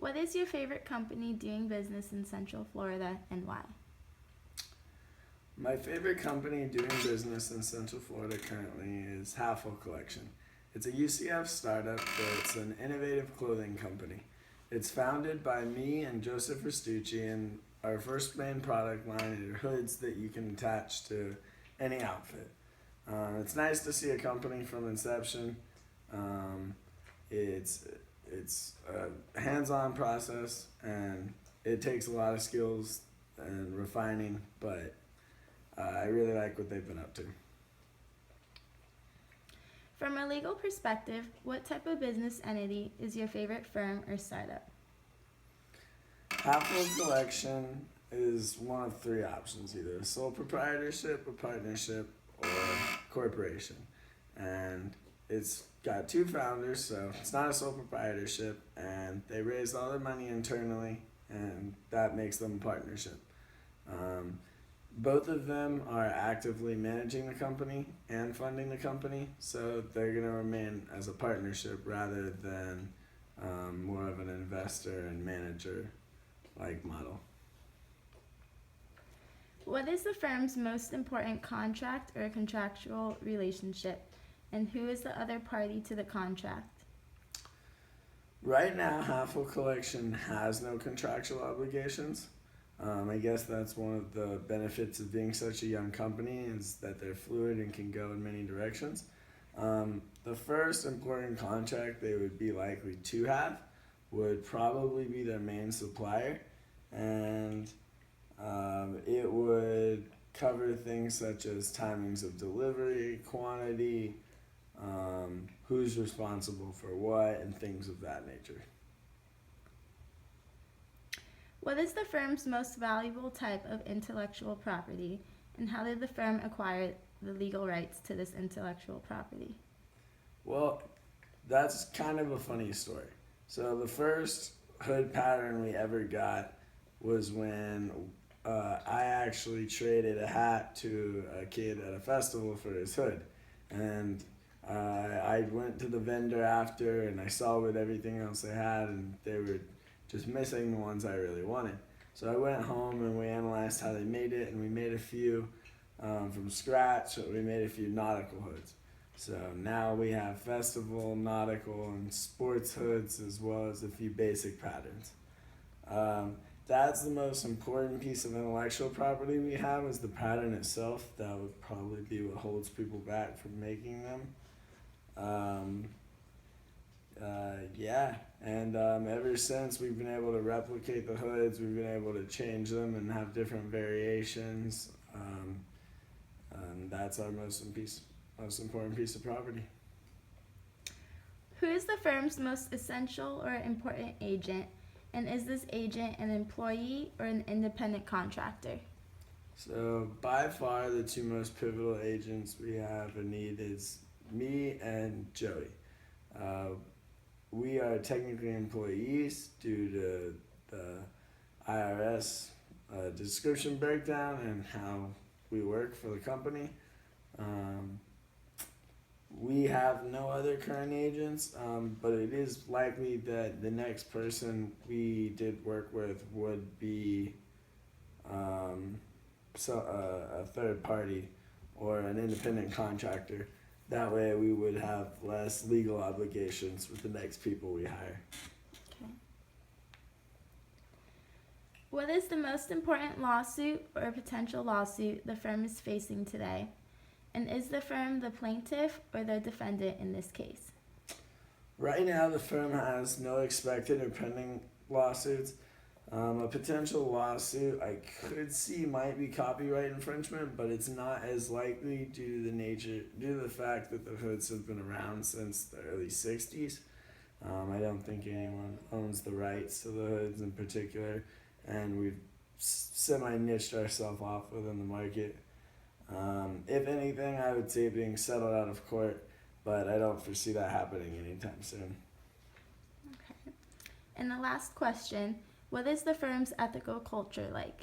What is your favorite company doing business in Central Florida and why? My favorite company doing business in Central Florida currently is Halfwell Collection. It's a UCF startup that's an innovative clothing company. It's founded by me and Joseph Restucci, and our first main product line are hoods that you can attach to any outfit. It's nice to see a company from inception. Um, it's it's a hands-on process, and it takes a lot of skills and refining, but I really like what they've been up to. From a legal perspective, what type of business entity is your favorite firm or startup? Halfwell Collection is one of three options: either a sole proprietorship, a partnership, or corporation. And it's got two founders, so it's not a sole proprietorship, and they raised all their money internally, and that makes them a partnership. Um, Both of them are actively managing the company and funding the company, so they're going to remain as a partnership rather than more of an investor and manager like model. What is the firm's most important contract or contractual relationship, and who is the other party to the contract? Right now, Halfwell Collection has no contractual obligations. I guess that's one of the benefits of being such a young company is that they're fluid and can go in many directions. The first important contract they would be likely to have would probably be their main supplier, and it would cover things such as timings of delivery, quantity, who's responsible for what, and things of that nature. What is the firm's most valuable type of intellectual property, and how did the firm acquire the legal rights to this intellectual property? Well, that's kind of a funny story. So the first hood pattern we ever got was when I actually traded a hat to a kid at a festival for his hood, and I went to the vendor after and I saw what everything else they had, and they were just missing the ones I really wanted. So I went home and we analyzed how they made it, and we made a few from scratch. So we made a few nautical hoods. So now we have festival, nautical, and sports hoods, as well as a few basic patterns. That's the most important piece of intellectual property we have is the pattern itself. That would probably be what holds people back from making them. Um, yeah, and ever since we've been able to replicate the hoods, we've been able to change them and have different variations. That's our most important piece of property. Who is the firm's most essential or important agent, and is this agent an employee or an independent contractor? So by far the two most pivotal agents we have in need is me and Joey. Uh, we are technically employees due to the IRS description breakdown and how we work for the company. Um, we have no other current agents, but it is likely that the next person we did work with would be a third party or an independent contractor. That way we would have less legal obligations with the next people we hire. Okay. What is the most important lawsuit or potential lawsuit the firm is facing today? And is the firm the plaintiff or the defendant in this case? Right now, the firm has no expected or pending lawsuits. A potential lawsuit I could see might be copyright infringement, but it's not as likely due to the fact that the hoods have been around since the early '60s. I don't think anyone owns the rights to the hoods in particular, and we've semi-niched ourselves off within the market. If anything, I would see it being settled out of court, but I don't foresee that happening anytime soon. Okay. And the last question, what is the firm's ethical culture like?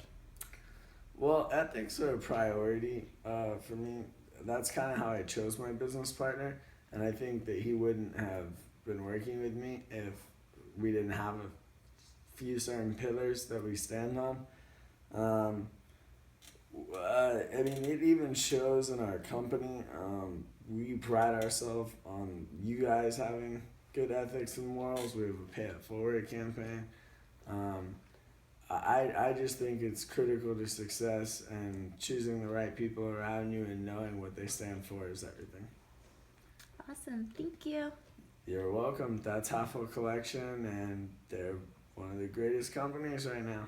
Well, ethics are a priority for me. That's kind of how I chose my business partner, and I think that he wouldn't have been working with me if we didn't have few certain pillars that we stand on. I mean, it even shows in our company. We pride ourselves on you guys having good ethics and morals. We have a Pay It Forward campaign. I just think it's critical to success, and choosing the right people around you and knowing what they stand for is everything. Awesome. Thank you. You're welcome. That's Half Collection, and they're one of the greatest companies right now.